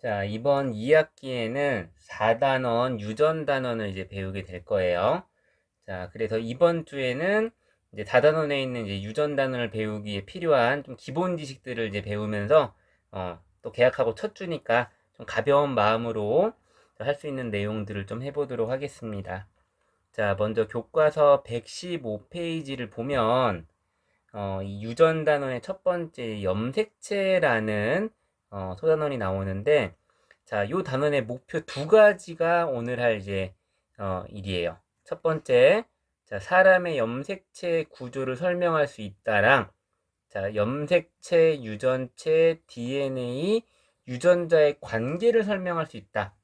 자, 이번 2학기에는 4단원 유전 단원을 이제 배우게 될 거예요. 자, 그래서 이번 주에는 이제 다단원에 있는 이제 유전 단원을 배우기 위해 필요한 좀 기본 지식들을 이제 배우면서 또 개학하고 첫 주니까 좀 가벼운 마음으로 할 수 있는 내용들을 좀 해보도록 하겠습니다. 자, 먼저 교과서 115페이지를 보면 이 유전 단원의 첫 번째 염색체라는 소단원이 나오는데, 자, 요 단원의 목표 두 가지가 오늘 할 이제 일이에요. 첫 번째, 자, 사람의 염색체 구조를 설명할 수 있다랑, 자, 염색체, 유전체, DNA, 유전자의 관계를 설명할 수 있다.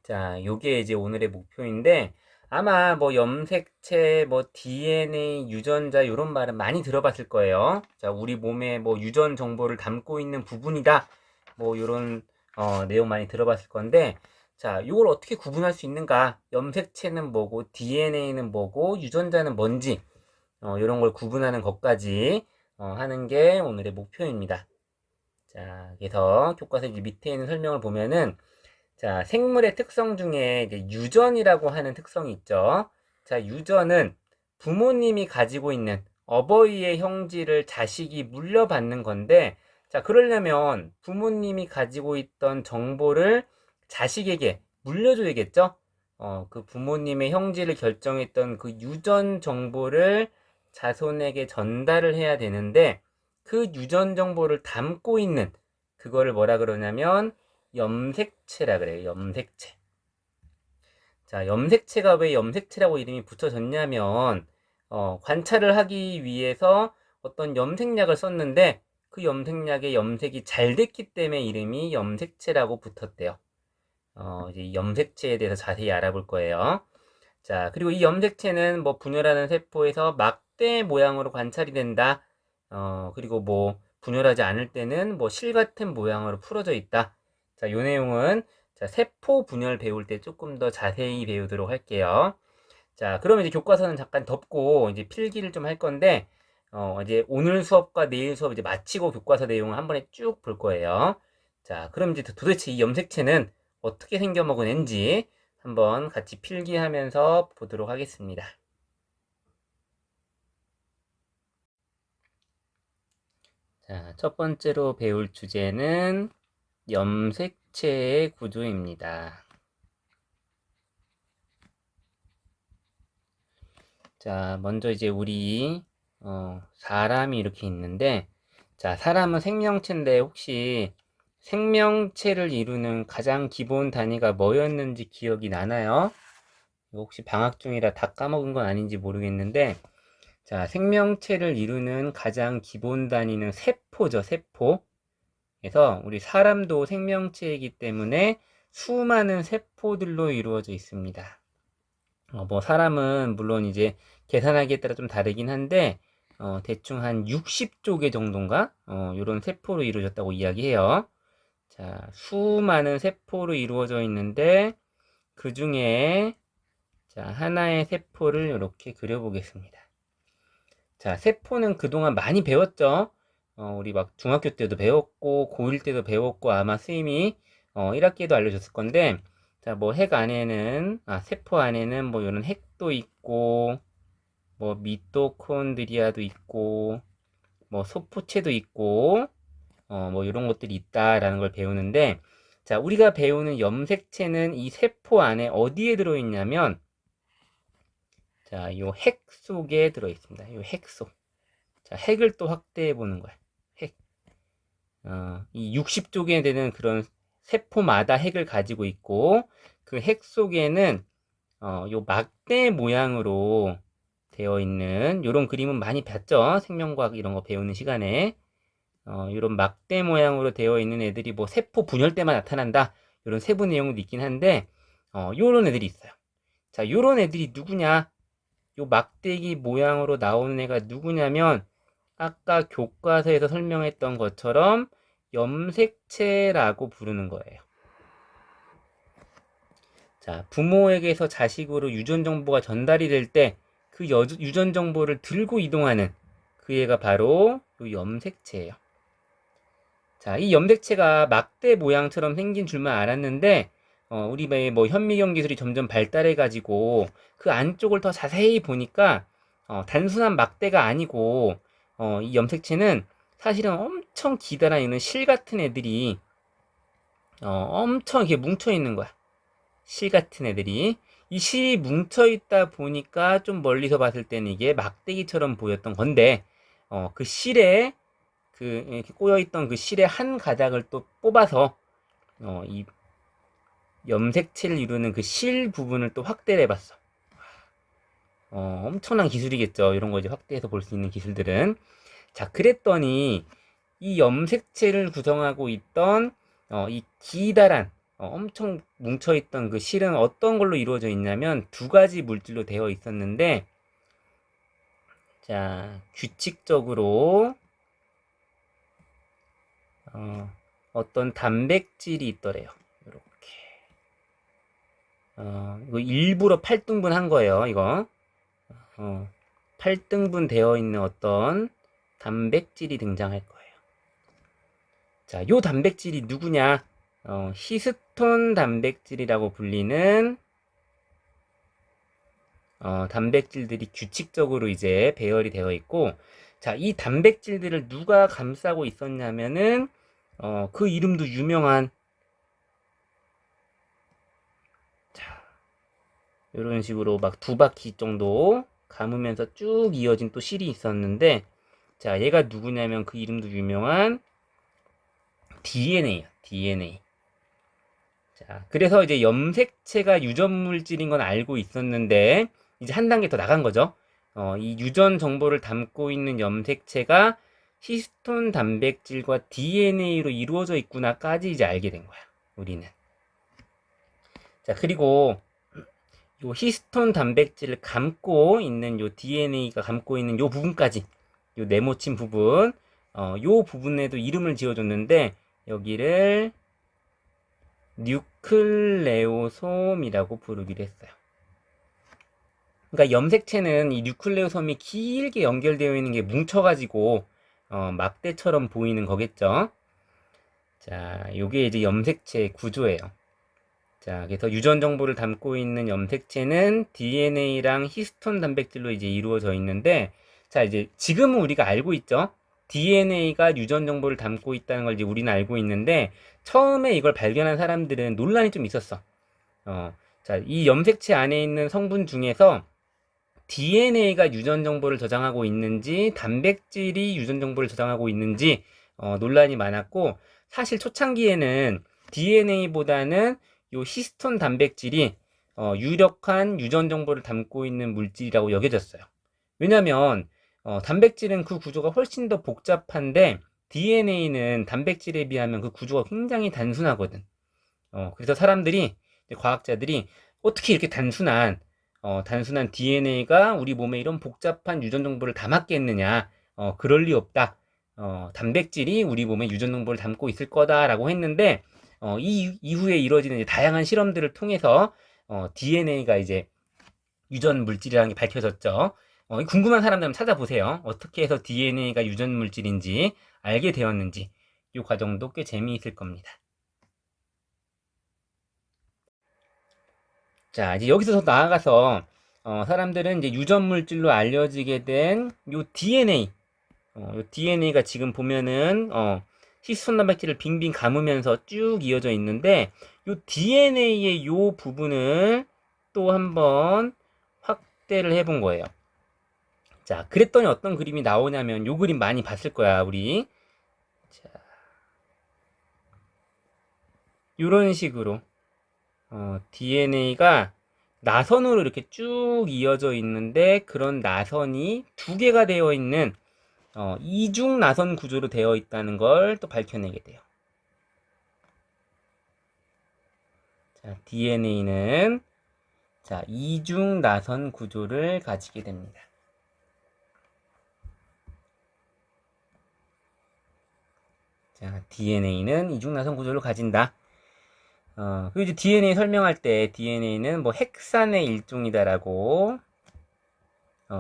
자, 요게 이제 오늘의 목표인데, 아마 뭐 염색체, 뭐 DNA, 유전자 요런 말은 많이 들어봤을 거예요. 자, 우리 몸에 뭐 유전 정보를 담고 있는 부분이다. 뭐 요런 내용 많이 들어봤을 건데, 자, 요걸 어떻게 구분할 수 있는가? 염색체는 뭐고, DNA는 뭐고, 유전자는 뭔지, 요런 걸 구분하는 것까지 하는 게 오늘의 목표입니다. 자, 그래서 교과서 이제 밑에 있는 설명을 보면은, 자, 생물의 특성 중에 이제 유전이라고 하는 특성이 있죠. 자, 유전은 부모님이 가지고 있는 어버이의 형질을 자식이 물려받는 건데, 자, 그러려면 부모님이 가지고 있던 정보를 자식에게 물려줘야겠죠? 그 부모님의 형질을 결정했던 그 유전 정보를 자손에게 전달을 해야 되는데, 그 유전 정보를 담고 있는 그거를 뭐라 그러냐면 염색체라 그래요. 염색체. 자, 염색체가 왜 염색체라고 이름이 붙여졌냐면 관찰을 하기 위해서 어떤 염색약을 썼는데 그 염색약의 염색이 잘 됐기 때문에 이름이 염색체라고 붙었대요. 이제 염색체에 대해서 자세히 알아볼 거예요. 자, 그리고 이 염색체는 뭐 분열하는 세포에서 막대 모양으로 관찰이 된다. 그리고 뭐 분열하지 않을 때는 뭐 실 같은 모양으로 풀어져 있다. 자, 요 내용은 자, 세포 분열 배울 때 조금 더 자세히 배우도록 할게요. 자, 그러면 이제 교과서는 잠깐 덮고 이제 필기를 좀 할 건데, 이제 오늘 수업과 내일 수업 이제 마치고 교과서 내용을 한 번에 쭉 볼 거예요. 자, 그럼 이제 도대체 이 염색체는 어떻게 생겨먹은 앤지 한번 같이 필기하면서 보도록 하겠습니다. 자, 첫 번째로 배울 주제는 염색체의 구조입니다. 자, 먼저 이제 우리 사람이 이렇게 있는데, 자, 사람은 생명체인데 혹시 생명체를 이루는 가장 기본 단위가 뭐였는지 기억이 나나요? 혹시 방학 중이라 다 까먹은 건 아닌지 모르겠는데, 자, 생명체를 이루는 가장 기본 단위는 세포죠, 세포. 그래서 우리 사람도 생명체이기 때문에 수많은 세포들로 이루어져 있습니다. 뭐 사람은 물론 이제 계산하기에 따라 좀 다르긴 한데 대충 한 60조개 정도인가 이런 세포로 이루어졌다고 이야기해요. 자, 수많은 세포로 이루어져 있는데 그 중에 자, 하나의 세포를 이렇게 그려보겠습니다. 자, 세포는 그동안 많이 배웠죠. 우리 막 중학교 때도 배웠고 고1 때도 배웠고 아마 쌤이 1학기에도 알려줬을 건데, 자, 뭐 핵 안에는 세포 안에는 뭐 이런 핵도 있고 뭐 미토콘드리아도 있고 뭐 소포체도 있고 뭐 이런 것들이 있다라는 걸 배우는데, 자, 우리가 배우는 염색체는 이 세포 안에 어디에 들어있냐면, 자, 요 핵 속에 들어있습니다. 요 핵 속. 자, 핵을 또 확대해 보는 거야. 핵. 이 60쪽에 되는 그런 세포마다 핵을 가지고 있고, 그 핵 속에는 요 막대 모양으로 되어 있는 요런 그림은 많이 봤죠? 생명과학 이런 거 배우는 시간에. 요런 막대 모양으로 되어 있는 애들이 뭐 세포 분열 때만 나타난다. 요런 세부 내용도 있긴 한데, 요런 애들이 있어요. 자, 요런 애들이 누구냐? 요 막대기 모양으로 나오는 애가 누구냐면, 아까 교과서에서 설명했던 것처럼 염색체라고 부르는 거예요. 자, 부모에게서 자식으로 유전 정보가 전달이 될 때 그 유전 정보를 들고 이동하는 그 애가 바로 요 염색체예요. 자, 이 염색체가 막대 모양처럼 생긴 줄만 알았는데, 우리 뭐 현미경 기술이 점점 발달해가지고 그 안쪽을 더 자세히 보니까 단순한 막대가 아니고 이 염색체는 사실은 엄청 기다란 있는 실 같은 애들이 엄청 이렇게 뭉쳐 있는 거야. 실 같은 애들이. 이 실이 뭉쳐 있다 보니까 좀 멀리서 봤을 때는 이게 막대기처럼 보였던 건데, 그 실에 이렇게 꼬여 있던 그 실의 한 가닥을 또 뽑아서 이 염색체를 이루는 그 실 부분을 또 확대를 해봤어. 엄청난 기술이겠죠. 이런 거 이제 확대해서 볼 수 있는 기술들은. 자, 그랬더니 이 염색체를 구성하고 있던 이 기다란 엄청 뭉쳐있던 그 실은 어떤 걸로 이루어져 있냐면 두 가지 물질로 되어 있었는데, 자, 규칙적으로 어떤 단백질이 있더래요. 이렇게 이거 일부러 8등분 한 거예요. 이거 8등분 되어 있는 어떤 단백질이 등장할 거예요. 자, 요 단백질이 누구냐? 히스톤 단백질이라고 불리는 단백질들이 규칙적으로 이제 배열이 되어 있고, 자, 이 단백질들을 누가 감싸고 있었냐면은 그 이름도 유명한, 자, 이런 식으로 막 두 바퀴 정도 감으면서 쭉 이어진 또 실이 있었는데, 자, 얘가 누구냐면 그 이름도 유명한 DNA야, DNA. 자, 그래서 이제 염색체가 유전 물질인 건 알고 있었는데, 이제 한 단계 더 나간 거죠. 이 유전 정보를 담고 있는 염색체가 히스톤 단백질과 DNA로 이루어져 있구나까지 이제 알게 된 거야, 우리는. 자, 그리고 요 히스톤 단백질을 감고 있는 요 DNA가 감고 있는 요 부분까지, 요 네모친 부분, 요 부분에도 이름을 지어줬는데, 여기를 뉴클레오솜이라고 부르기로 했어요. 그러니까 염색체는 이 뉴클레오솜이 길게 연결되어 있는 게 뭉쳐가지고 막대처럼 보이는 거겠죠. 자, 요게 이제 염색체 구조예요. 자, 그래서 유전 정보를 담고 있는 염색체는 DNA랑 히스톤 단백질로 이제 이루어져 있는데, 자, 이제 지금은 우리가 알고 있죠. DNA가 유전 정보를 담고 있다는 걸 이제 우리는 알고 있는데, 처음에 이걸 발견한 사람들은 논란이 좀 있었어. 자, 이 염색체 안에 있는 성분 중에서 DNA가 유전 정보를 저장하고 있는지, 단백질이 유전 정보를 저장하고 있는지 논란이 많았고, 사실 초창기에는 DNA보다는 요 히스톤 단백질이 유력한 유전 정보를 담고 있는 물질이라고 여겨졌어요. 왜냐면 단백질은 그 구조가 훨씬 더 복잡한데 DNA는 단백질에 비하면 그 구조가 굉장히 단순하거든. 그래서 사람들이, 과학자들이 어떻게 이렇게 단순한 DNA가 우리 몸에 이런 복잡한 유전 정보를 담았겠느냐? 그럴 리 없다. 단백질이 우리 몸에 유전 정보를 담고 있을 거다라고 했는데, 이 이후에 이루어지는 이제 다양한 실험들을 통해서 DNA가 이제 유전 물질이라는 게 밝혀졌죠. 궁금한 사람들은 찾아보세요. 어떻게 해서 DNA가 유전 물질인지 알게 되었는지, 이 과정도 꽤 재미있을 겁니다. 자, 이제 여기서 더 나아가서 사람들은 이제 유전 물질로 알려지게 된 요 DNA, 요 DNA가 지금 보면은 히스톤 단백질을 빙빙 감으면서 쭉 이어져 있는데, 요 DNA의 요 부분을 또 한번 확대를 해본 거예요. 자, 그랬더니 어떤 그림이 나오냐면 요 그림 많이 봤을 거야, 우리. 자, 요런 식으로 DNA가 나선으로 이렇게 쭉 이어져 있는데, 그런 나선이 두 개가 되어 있는 이중 나선 구조로 되어 있다는 걸 또 밝혀내게 돼요. 자, DNA는 이중 나선 구조를 가지게 됩니다. 자, DNA는 이중 나선 구조를 가진다. 그리고 이제 DNA 설명할 때 DNA는 뭐 핵산의 일종이다라고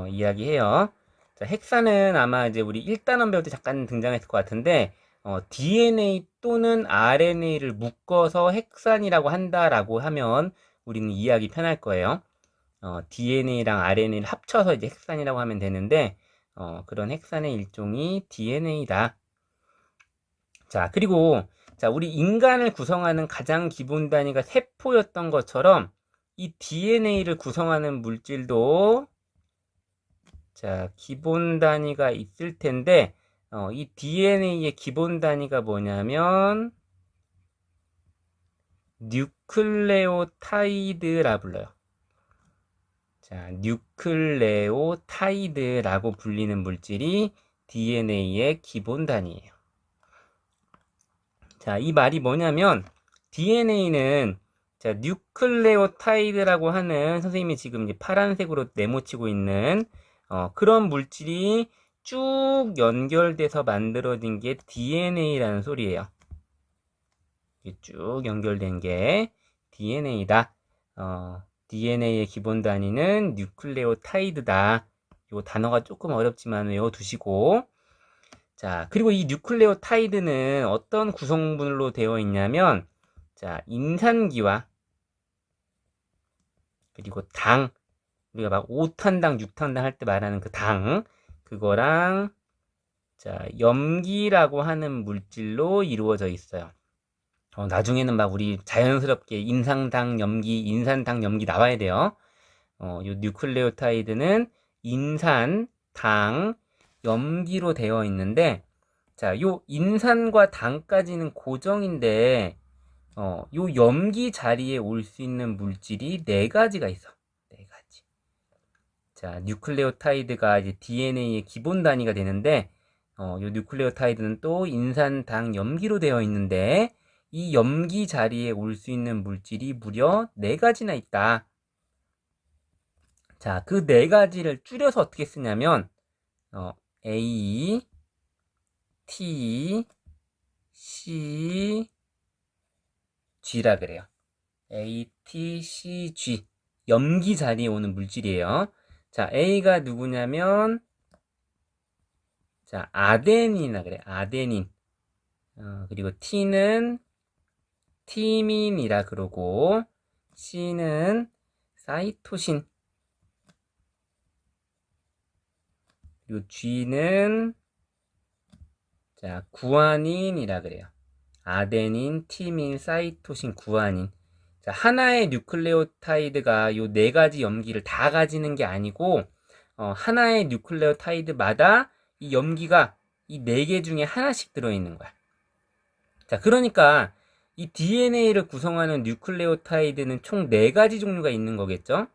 이야기해요. 자, 핵산은 아마 이제 우리 1단원 배울 때 잠깐 등장했을 것 같은데, DNA 또는 RNA를 묶어서 핵산이라고 한다라고 하면 우리는 이해하기 편할 거예요. DNA랑 RNA를 합쳐서 이제 핵산이라고 하면 되는데, 그런 핵산의 일종이 DNA다. 자, 그리고, 자, 우리 인간을 구성하는 가장 기본 단위가 세포였던 것처럼, 이 DNA를 구성하는 물질도, 자, 기본 단위가 있을 텐데, 이 DNA의 기본 단위가 뭐냐면, 뉴클레오타이드라 불러요. 자, 뉴클레오타이드라고 불리는 물질이 DNA의 기본 단위예요. 자, 이 말이 뭐냐면 DNA는 자, 뉴클레오타이드라고 하는 선생님이 지금 이제 파란색으로 네모치고 있는 그런 물질이 쭉 연결돼서 만들어진 게 DNA라는 소리예요. 쭉 연결된 게 DNA다. DNA의 기본 단위는 뉴클레오타이드다. 이 단어가 조금 어렵지만 외워두시고, 자, 그리고 이 뉴클레오타이드는 어떤 구성분으로 되어 있냐면, 자, 인산기와, 그리고 당, 우리가 막 5탄당, 6탄당 할 때 말하는 그 당, 그거랑, 자, 염기라고 하는 물질로 이루어져 있어요. 나중에는 막 우리 자연스럽게 인산당, 염기 나와야 돼요. 요 뉴클레오타이드는 인산, 당, 염기로 되어 있는데, 자, 요 인산과 당까지는 고정인데, 요 염기 자리에 올 수 있는 물질이 네 가지가 있어. 네 가지. 자, 뉴클레오타이드가 이제 DNA의 기본 단위가 되는데, 요 뉴클레오타이드는 또 인산, 당, 염기로 되어 있는데, 이 염기 자리에 올 수 있는 물질이 무려 네 가지나 있다. 자, 그 네 가지를 줄여서 어떻게 쓰냐면, A, T, C, G라 그래요. A, T, C, G. 염기 자리에 오는 물질이에요. 자, A가 누구냐면, 자, 아데닌이라 그래. 아데닌. 그리고 T는 티민이라 그러고, C는 사이토신. 그리고 G는, 자, 구아닌이라 그래요. 아데닌, 티민, 사이토신, 구아닌. 자, 하나의 뉴클레오타이드가 요 네 가지 염기를 다 가지는 게 아니고, 하나의 뉴클레오타이드마다 이 염기가 이 네 개 중에 하나씩 들어있는 거야. 자, 그러니까 이 DNA를 구성하는 뉴클레오타이드는 총 네 가지 종류가 있는 거겠죠?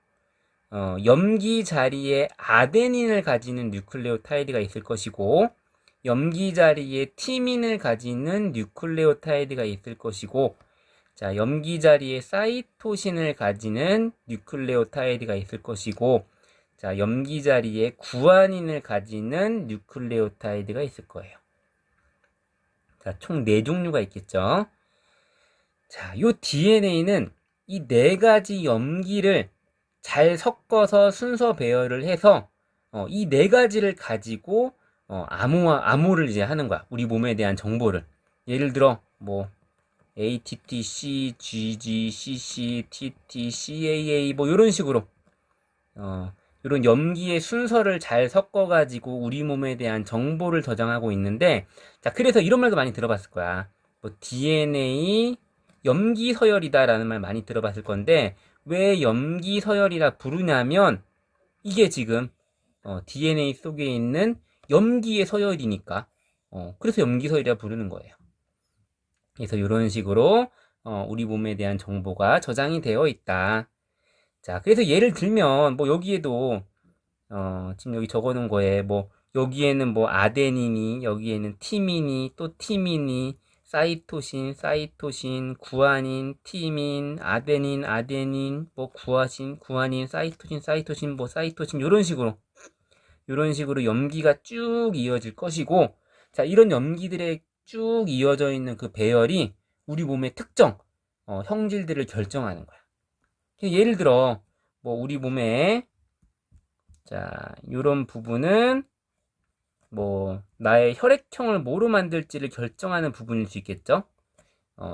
염기 자리에 아데닌을 가지는 뉴클레오타이드가 있을 것이고, 염기 자리에 티민을 가지는 뉴클레오타이드가 있을 것이고, 자, 염기 자리에 사이토신을 가지는 뉴클레오타이드가 있을 것이고, 자, 염기 자리에 구아닌을 가지는 뉴클레오타이드가 있을 거예요. 자, 총 4종류가 있겠죠. 자, 요 DNA는 이 4가지 염기를 잘 섞어서 순서 배열을 해서 이 4가지를 가지고 암호를 이제 하는 거야. 우리 몸에 대한 정보를. 예를 들어 뭐 ATT, C, GG, CC, TT, CAA 뭐 이런 식으로 이런 염기의 순서를 잘 섞어가지고 우리 몸에 대한 정보를 저장하고 있는데, 자, 그래서 이런 말도 많이 들어봤을 거야. 뭐 DNA 염기 서열이다라는 말 많이 들어봤을 건데, 왜 염기 서열이라 부르냐면 이게 지금 DNA 속에 있는 염기의 서열이니까 그래서 염기 서열이라 부르는 거예요. 그래서 이런 식으로 우리 몸에 대한 정보가 저장이 되어 있다. 자, 그래서 예를 들면 뭐 여기에도 지금 여기 적어놓은 거에 뭐 여기에는 뭐 아데닌이, 여기에는 티민이, 또 티민이, 사이토신, 구아닌, 티민, 아데닌, 뭐 구아닌, 사이토신, 뭐 사이토신 이런 식으로 염기가 쭉 이어질 것이고, 자, 이런 염기들의 쭉 이어져 있는 그 배열이 우리 몸의 특정 형질들을 결정하는 거야. 예를 들어 뭐 우리 몸에 자, 요런 부분은 뭐 나의 혈액형을 뭐로 만들지를 결정하는 부분일 수 있겠죠.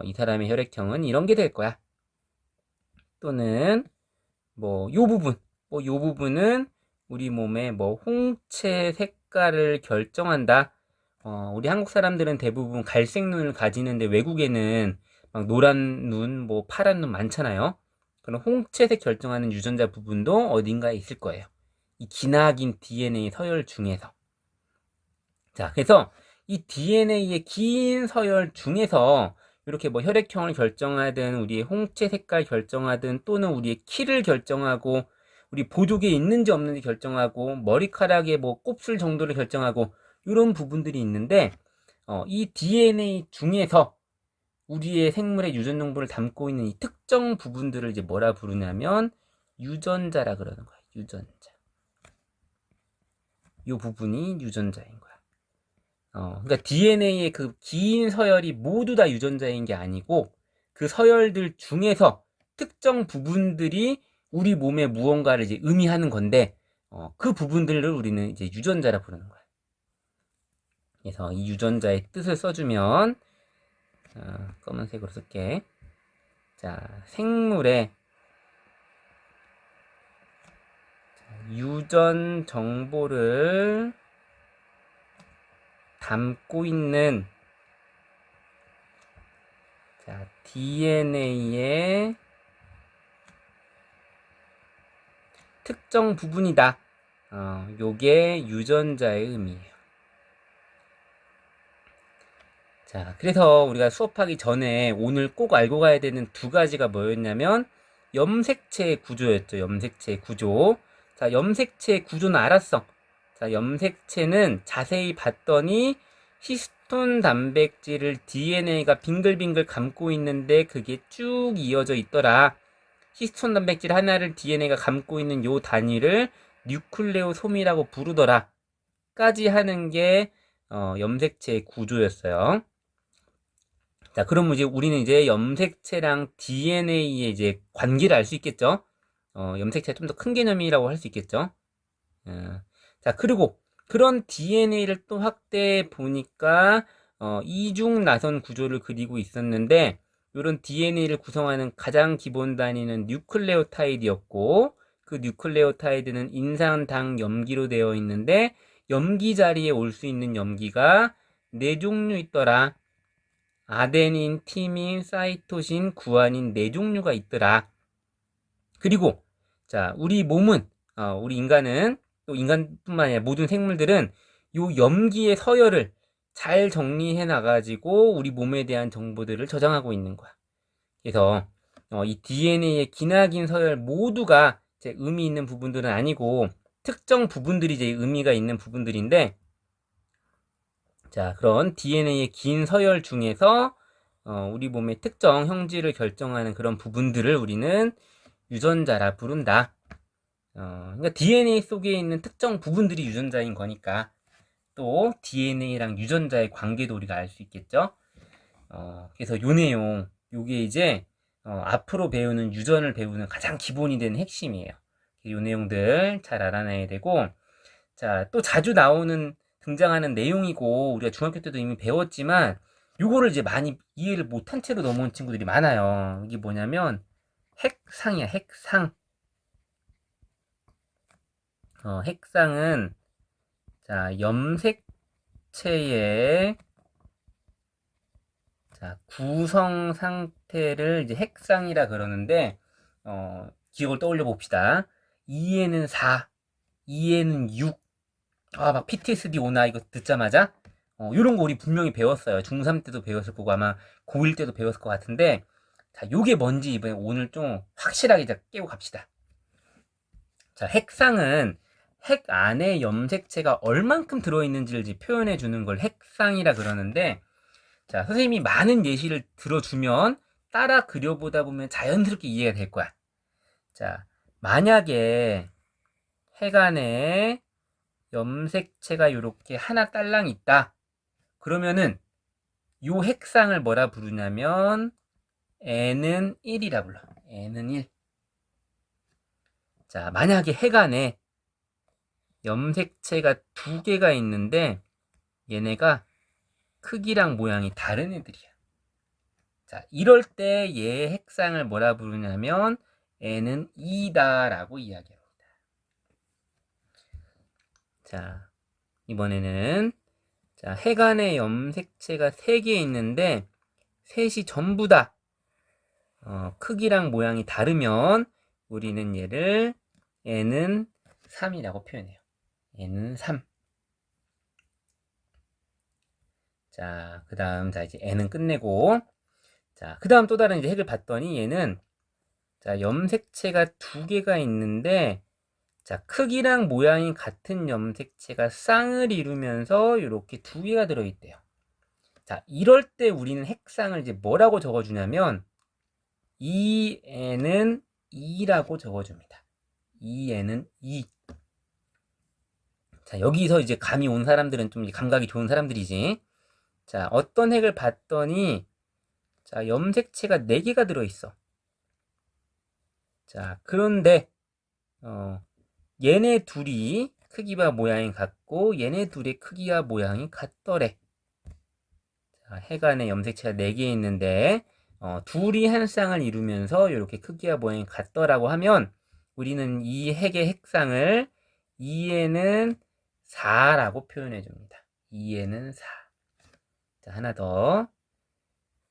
이 사람의 혈액형은 이런 게 될 거야. 또는 뭐 요 부분, 뭐 요 부분은 우리 몸의 뭐 홍채 색깔을 결정한다. 우리 한국 사람들은 대부분 갈색 눈을 가지는데 외국에는 막 노란 눈, 뭐 파란 눈 많잖아요. 그런 홍채색 결정하는 유전자 부분도 어딘가에 있을 거예요. 이 기나긴 DNA 서열 중에서. 자, 그래서 이 DNA의 긴 서열 중에서 이렇게 뭐 혈액형을 결정하든 우리의 홍채 색깔 결정하든 또는 우리의 키를 결정하고 우리 보조개 있는지 없는지 결정하고 머리카락의 뭐 곱슬 정도를 결정하고 이런 부분들이 있는데 이 DNA 중에서 우리의 생물의 유전 정보를 담고 있는 이 특정 부분들을 이제 뭐라 부르냐면 유전자라 그러는 거야. 유전자. 이 부분이 유전자인 거야. 그러니까 DNA의 그 긴 서열이 모두 다 유전자인 게 아니고 그 서열들 중에서 특정 부분들이 우리 몸에 무언가를 이제 의미하는 건데 그 부분들을 우리는 이제 유전자라 부르는 거야. 그래서 이 유전자의 뜻을 써주면 검은색으로 쓸게. 자, 생물의 유전 정보를 담고 있는 DNA의 특정 부분이다. 요게 유전자의 의미예요. 자, 그래서 우리가 수업하기 전에 오늘 꼭 알고 가야 되는 두 가지가 뭐였냐면 염색체의 구조였죠. 염색체의 구조. 자, 염색체의 구조는 알았어. 자, 염색체는 자세히 봤더니 히스톤 단백질을 DNA가 빙글빙글 감고 있는데 그게 쭉 이어져 있더라. 히스톤 단백질 하나를 DNA가 감고 있는 요 단위를 뉴클레오솜이라고 부르더라. 까지 하는 게 염색체의 구조였어요. 자, 그럼 이제 우리는 이제 염색체랑 DNA의 이제 관계를 알 수 있겠죠? 염색체가 좀 더 큰 개념이라고 할 수 있겠죠? 자, 그리고 그런 DNA를 또 확대해 보니까 이중 나선 구조를 그리고 있었는데 이런 DNA를 구성하는 가장 기본 단위는 뉴클레오타이드였고 그 뉴클레오타이드는 인산당 염기로 되어 있는데 염기 자리에 올 수 있는 염기가 네 종류 있더라. 아데닌, 티민, 사이토신, 구아닌 네 종류가 있더라. 그리고 자, 우리 몸은 우리 인간은 또 인간뿐만 아니라 모든 생물들은 요 염기의 서열을 잘 정리해 놔가지고 우리 몸에 대한 정보들을 저장하고 있는 거야. 그래서 이 DNA의 기나긴 서열 모두가 제 의미 있는 부분들은 아니고 특정 부분들이 이제 의미가 있는 부분들인데 자, 그런 DNA의 긴 서열 중에서 우리 몸의 특정 형질을 결정하는 그런 부분들을 우리는 유전자라 부른다. 그러니까 DNA 속에 있는 특정 부분들이 유전자인 거니까 또 DNA랑 유전자의 관계도 우리가 알 수 있겠죠. 그래서 요 내용, 요게 이제 앞으로 배우는 유전을 배우는 가장 기본이 되는 핵심이에요. 요 내용들 잘 알아놔야 되고, 자, 또 자주 등장하는 내용이고 우리가 중학교 때도 이미 배웠지만 요거를 이제 많이 이해를 못한 채로 넘어온 친구들이 많아요. 이게 뭐냐면 핵상이야. 핵상. 핵상은 자, 염색체의 자, 구성 상태를 이제 핵상이라 그러는데 기억을 떠올려 봅시다. 2에는 4, 2에는 6. 막 PTSD 오나 이거 듣자마자 요런 거 우리 분명히 배웠어요. 중3 때도 배웠을 거고 아마 고1 때도 배웠을 것 같은데 자, 요게 뭔지 이번에 오늘 좀 확실하게 깨고 갑시다. 자, 핵상은 핵 안에 염색체가 얼만큼 들어있는지를 이제 표현해 주는 걸 핵상이라 그러는데 자, 선생님이 많은 예시를 들어주면 따라 그려보다 보면 자연스럽게 이해가 될 거야. 자, 만약에 핵 안에 염색체가 이렇게 하나 딸랑 있다. 그러면은 요 핵상을 뭐라 부르냐면 N은 1이라 불러. N은 1. 자, 만약에 핵 안에 염색체가 두 개가 있는데 얘네가 크기랑 모양이 다른 애들이야. 자, 이럴 때 얘의 핵상을 뭐라 부르냐면 n은 2다 라고 이야기합니다. 자, 이번에는 자, 해간의 염색체가 3개 있는데 셋이 전부 다 크기랑 모양이 다르면 우리는 얘를 n은 3이라고 표현해요. n은 3. 자, 그 다음, 자, 이제 n은 끝내고, 자, 그 다음 또 다른 이제 핵을 봤더니 얘는, 자, 염색체가 2개가 있는데, 자, 크기랑 모양이 같은 염색체가 쌍을 이루면서 이렇게 2개가 들어있대요. 자, 이럴 때 우리는 핵상을 이제 뭐라고 적어주냐면, 2n은 2라고 적어줍니다. 2n은 2. 자, 여기서 이제 감이 온 사람들은 좀 감각이 좋은 사람들이지. 자, 어떤 핵을 봤더니, 자, 염색체가 4개가 들어있어. 자, 그런데, 얘네 둘이 크기와 모양이 같고, 얘네 둘의 크기와 모양이 같더래. 자, 해간에 염색체가 4개 있는데, 둘이 한 쌍을 이루면서 이렇게 크기와 모양이 같더라고 하면, 우리는 이 핵의 핵상을 2에는 4라고 표현해 줍니다. 2에는 4. 자, 하나 더.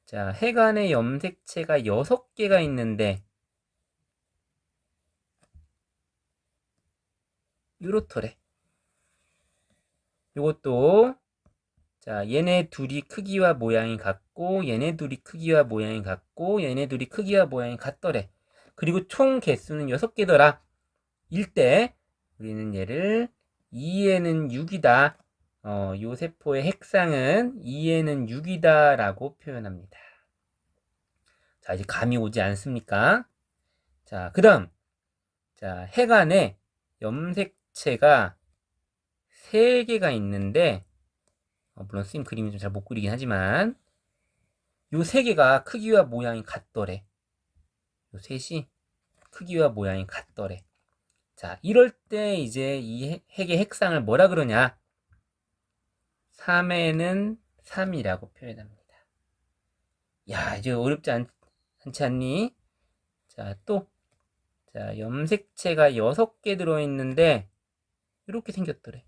자, 해간에 염색체가 6개가 있는데, 요렇더래. 요것도, 자, 얘네 둘이 크기와 모양이 같고, 얘네 둘이 크기와 모양이 같고, 얘네 둘이 크기와 모양이 같더래. 그리고 총 개수는 6개더라. 일 때, 우리는 얘를 2에는 6이다. 요 세포의 핵상은 2에는 6이다 라고 표현합니다. 자, 이제 감이 오지 않습니까? 자, 그 다음. 자, 핵안에 염색체가 3개가 있는데, 물론 선생님 그림이 좀 잘 못 그리긴 하지만, 요 3개가 크기와 모양이 같더래. 요 셋이 크기와 모양이 같더래. 자, 이럴 때 이제 이 핵의 핵상을 뭐라 그러냐? 3에는 3이라고 표현합니다. 야, 이제 어렵지 않지 않니? 자, 또, 자, 염색체가 6개 들어있는데, 이렇게 생겼더래.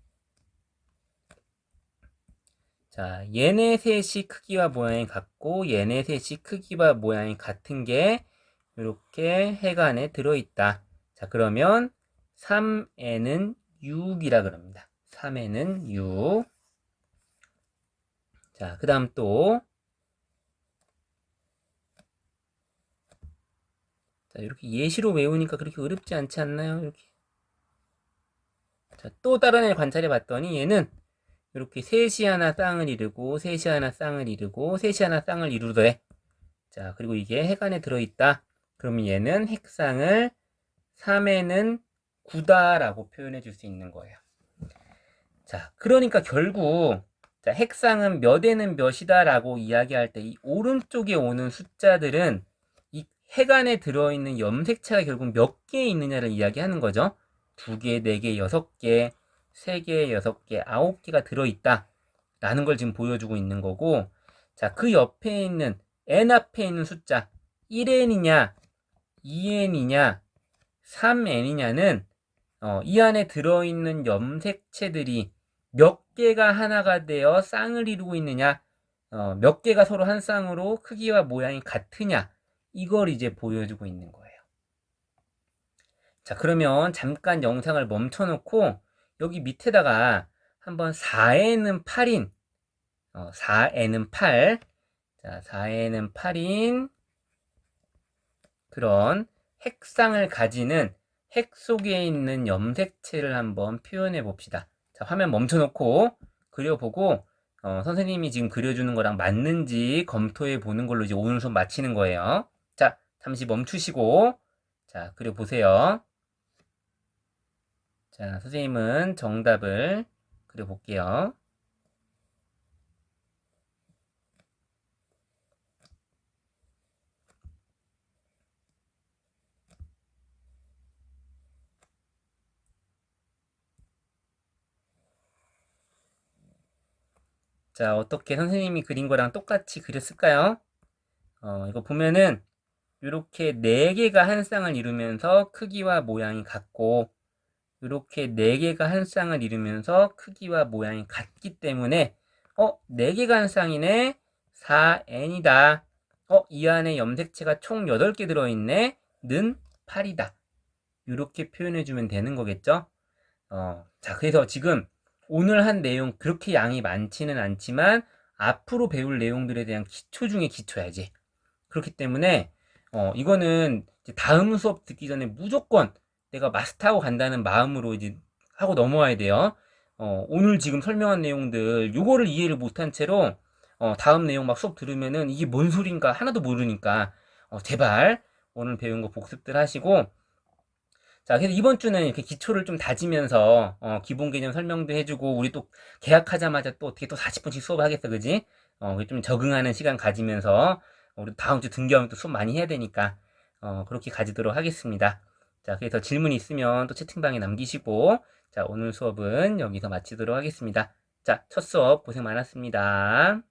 자, 얘네 셋이 크기와 모양이 같고, 얘네 셋이 크기와 모양이 같은 게, 이렇게 핵 안에 들어있다. 자, 그러면, 3에는 6이라 그럽니다. 3에는 6. 자, 그 다음 또, 자, 이렇게 예시로 외우니까 그렇게 어렵지 않지 않나요? 이렇게. 자, 또 다른 애 관찰해 봤더니 얘는 이렇게 셋이 하나 쌍을 이루고, 셋이 하나 쌍을 이루고, 셋이 하나 쌍을 이루더래. 자, 그리고 이게 핵 안에 들어있다. 그러면 얘는 핵상을 3에는 9다라고 표현해 줄 수 있는 거예요. 자, 그러니까 결국, 자, 핵상은 몇에는 몇이다라고 이야기할 때 이 오른쪽에 오는 숫자들은 이 핵 안에 들어있는 염색체가 결국 몇 개 있느냐를 이야기하는 거죠. 2개, 4개, 6개, 3개, 6개, 9개가 들어있다. 라는 걸 지금 보여주고 있는 거고, 자, 그 옆에 있는, n 앞에 있는 숫자, 1n이냐, 2n이냐, 3n이냐는, 이 안에 들어있는 염색체들이 몇 개가 하나가 되어 쌍을 이루고 있느냐, 몇 개가 서로 한 쌍으로 크기와 모양이 같으냐, 이걸 이제 보여주고 있는 거예요. 자, 그러면 잠깐 영상을 멈춰놓고, 여기 밑에다가 한번 4에는 8인, 4에는 8, 자, 4에는 8인 그런 핵상을 가지는 핵 속에 있는 염색체를 한번 표현해 봅시다. 자, 화면 멈춰놓고 그려보고 선생님이 지금 그려주는 거랑 맞는지 검토해 보는 걸로 이제 오늘 수업 마치는 거예요. 자, 잠시 멈추시고 자, 그려보세요. 자, 선생님은 정답을 그려볼게요. 자, 어떻게 선생님이 그린 거랑 똑같이 그렸을까요? 이거 보면은 이렇게 4개가 한 쌍을 이루면서 크기와 모양이 같고 이렇게 4개가 한 쌍을 이루면서 크기와 모양이 같기 때문에 4개가 한 쌍이네. 4n이다. 이 안에 염색체가 총 8개 들어있네. 는 8이다. 이렇게 표현해주면 되는 거겠죠? 자, 그래서 지금 오늘 한 내용 그렇게 양이 많지는 않지만 앞으로 배울 내용들에 대한 기초 중에 기초야지. 그렇기 때문에 이거는 이제 다음 수업 듣기 전에 무조건 내가 마스터하고 간다는 마음으로 이제 하고 넘어와야 돼요. 오늘 지금 설명한 내용들 요거를 이해를 못한 채로 다음 내용 막 수업 들으면은 이게 뭔 소린가 하나도 모르니까 제발 오늘 배운 거 복습들 하시고, 자, 그래서 이번 주는 이렇게 기초를 좀 다지면서 기본 개념 설명도 해주고 우리 또 계약하자마자 또 어떻게 또 40분씩 수업하겠어, 그지? 좀 적응하는 시간 가지면서 우리 다음 주 등교하면 또 수업 많이 해야 되니까 그렇게 가지도록 하겠습니다. 자, 그래서 질문 있으면 또 채팅방에 남기시고, 자, 오늘 수업은 여기서 마치도록 하겠습니다. 자, 첫 수업 고생 많았습니다.